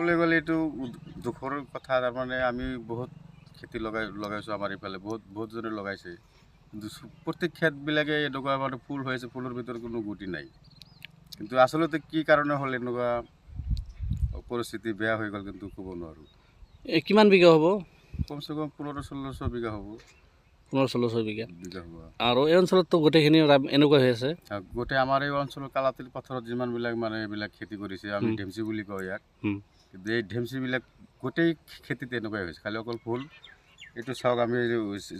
ক'বলৈ গ'লে এইটো দুখৰ কথা। তাৰমানে আমি বহুত খেতি লগাইছোঁ আমাৰ এইফালে বহুতজনে লগাইছে, কিন্তু প্ৰত্যেক খেতবিলাকে এনেকুৱা মানে ফুল হৈ আছে, ফুলৰ ভিতৰত কোনো গুটি নাই। কিন্তু আচলতে কি কাৰণে হ'ল এনেকুৱা পৰিস্থিতি বেয়া হৈ গ'ল কিন্তু ক'ব নোৱাৰোঁ। কিমান বিঘা হ'ব? কমচে কম 15-16 বিঘা হ'ব। 15-16 বিঘা হ'ব। আৰু এই অঞ্চলততো গোটেইখিনি এনেকুৱা হৈ আছে। গোটেই আমাৰ এই অঞ্চলৰ কালাতিল পথাৰত যিমানবিলাক মানে এইবিলাক খেতি কৰিছে, আমি ঢেমচি বুলি কওঁ ইয়াক। কিন্তু এই ঢেমচিবিলাক গোটেই খেতিত এনেকুৱাই হৈছে, খালি অকল ফুল। এইটো চাওক, আমি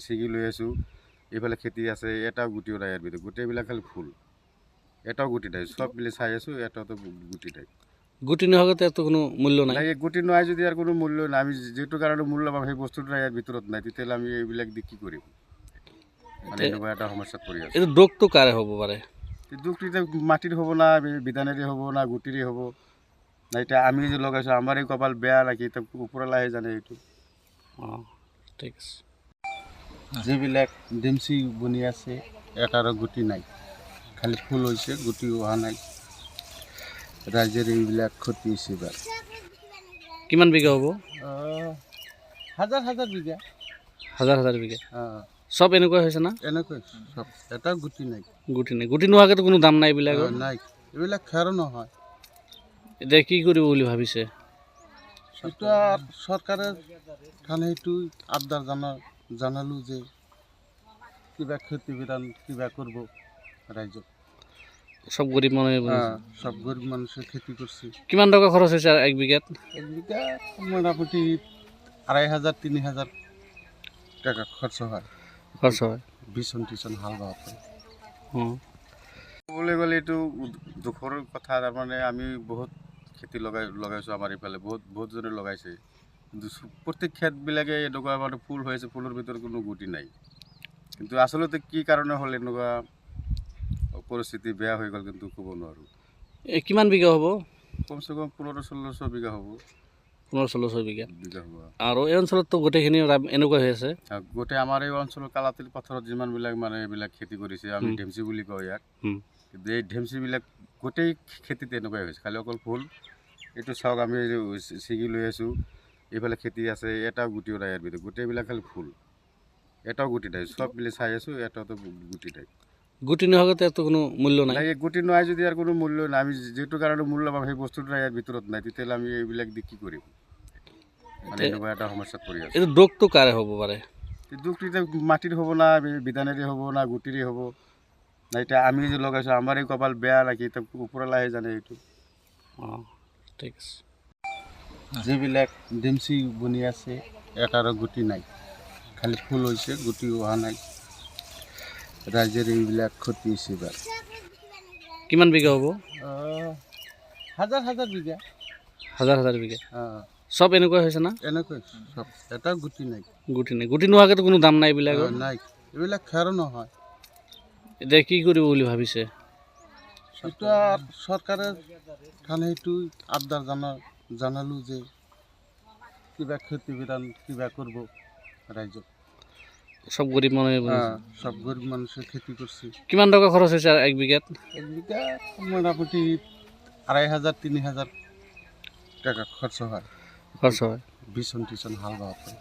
ছিঙি লৈ আছোঁ, এইফালে খেতি আছে, এটাও গুটিও নাই ইয়াৰ ভিতৰত, গোটেইবিলাক খালি ফুল, এটাও গুটি নাই। চব মিলি চাই আছোঁ, এটাতো গুটি নাই। গুটি নোহোৱাকৈ ইয়াতো কোনো মূল্য নাই। এই গুটি নহয় যদি ইয়াৰ কোনো মূল্য নাই, আমি যিটো কাৰণে মূল্য পাম সেই বস্তুটো ইয়াৰ ভিতৰত নাই, তেতিয়াহ'লে আমি এইবিলাক দি কি কৰিম? মানে এনেকুৱা এটা সমস্যাত পৰি আছে। এইটো দুখটো কাৰে হ'ব পাৰে? দুখটো এতিয়া মাটিৰ হ'ব না বিধানেৰে হ'ব না গুটিৰে হ'ব না, এতিয়া আমি যে লগাইছোঁ আমাৰে কপাল বেয়া নাকি, এতিয়া ওপৰৱালাহে জানে এইটো। অঁ, ঠিক আছে। যিবিলাক ডেমচি বনি আছে, এটাৰো গুটি নাই, খালি ফুল হৈছে, গুটি হোৱা নাই। ৰাইজৰ এইবিলাক ক্ষতি হৈছে এইবাৰ। কিমান বিঘা হ'ব? হাজাৰ বিঘা। হাজাৰ বিঘা। চব এনেকুৱা হৈছে না? এনেকৈ চব, এটাও গুটি নাই। গুটি নাই, গুটি নোহোৱাকৈতো কোনো দাম নাই এইবিলাকৰ? নাই, এইবিলাক খেৰ নহয়। এতিয়া কি কৰিব বুলি ভাবিছে? এতিয়া চৰকাৰে কাৰণে সেইটো আবদাৰ জনালোঁ যে কিবা ক্ষতি বিধান কিবা কৰিব ৰাইজক। সব গরিব মানুষ। সব গরিব মানুষের খেতি করছে। কিমান টাকা খরচ হয়েছে এক বিঘাত? এক বিঘা মোটামুটি 2500-3000 টাকা খরচ হয়। বিছন টিছন হাল বাওয়াতে। ক'বলৈ গ'লে এইটো দুখৰ কথা। তাৰমানে আমি বহুত খেতি লগাইছোঁ আমাৰ এইফালে, বহুতজনে লগাইছে, কিন্তু প্ৰত্যেক খেতবিলাকে এনেকুৱা মানে ফুল হৈ আছে, ফুলৰ ভিতৰত কোনো গুটি নাই। কিন্তু আচলতে কি কাৰণে হ'ল এনেকুৱা পৰিস্থিতি বেয়া হৈ গ'ল কিন্তু ক'ব নোৱাৰোঁ। কিমান বিঘা হ'ব? কমচে কম 15-16 বিঘা হ'ব। 15-16 বিঘা হ'ব। আৰু এই অঞ্চলততো গোটেইখিনি এনেকুৱা হৈ আছে। গোটেই আমাৰ এই অঞ্চলৰ কালাতিল পথাৰত যিমানবিলাক মানে এইবিলাক খেতি কৰিছে, আমি ঢেমচি বুলি কওঁ ইয়াক। কিন্তু এই ঢেমচিবিলাক গোটেই খেতিত এনেকুৱাই হৈছে, খালি অকল ফুল। এইটো চাওক, আমি ছিঙি লৈ আছোঁ, এইফালে খেতি আছে, এটাও গুটিও নাই ইয়াৰ ভিতৰত, গোটেইবিলাক খালি ফুল, এটাও গুটি নাই। চব মিলি চাই আছোঁ, এটাতো গুটি নাই। গুটি নোহোৱাকৈ ইয়াতো কোনো মূল্য নাই। এই গুটি নহয় যদি ইয়াৰ কোনো মূল্য নাই, আমি যিটো কাৰণে মূল্য পাম সেই বস্তুটো ইয়াৰ ভিতৰত নাই, তেতিয়াহ'লে আমি এইবিলাক দি কি কৰিম? মানে এনেকুৱা এটা সমস্যাত পৰি আছে। এইটো দুখটো কাৰে হ'ব পাৰে? দুখটো এতিয়া মাটিৰ হ'ব না বিধানেৰে হ'ব না গুটিৰে হ'ব না, এতিয়া আমি যে লগাইছোঁ আমাৰে কপাল বেয়া নাকি, এতিয়া ওপৰৱালাহে জানে এইটো। অঁ, ঠিক আছে। যিবিলাক ডেমচি বনি আছে, এটাৰো গুটি নাই, খালি ফুল হৈছে, গুটি হোৱা নাই। ৰাইজৰ এইবিলাক ক্ষতি হৈছে এইবাৰ। কিমান বিঘা হ'ব? হাজাৰ বিঘা। হাজাৰ বিঘা। সব এনেকুৱা হৈছে না? এনেকৈ চব, এটাও গুটি নাই। গুটি নাই, গুটি নোহোৱাকৈতো কোনো দাম নাই এইবিলাকৰ? নাই, এইবিলাক খেৰ নহয়। এতিয়া কি কৰিব বুলি ভাবিছে? এতিয়া চৰকাৰে কাৰণে সেইটো আবদাৰ জনালোঁ যে কিবা ক্ষতি বিধান কিবা কৰিব ৰাইজক। সব গরিব মানুষ। সব গরিব মানুষের খেতি করছে। কিমান টাকা খরচ হয়েছে এক বিঘাত? এক বিঘা মোটামুটি 2500-3000 টাকা খরচ হয়। বিছন টিছন হাল বাওয়াতে।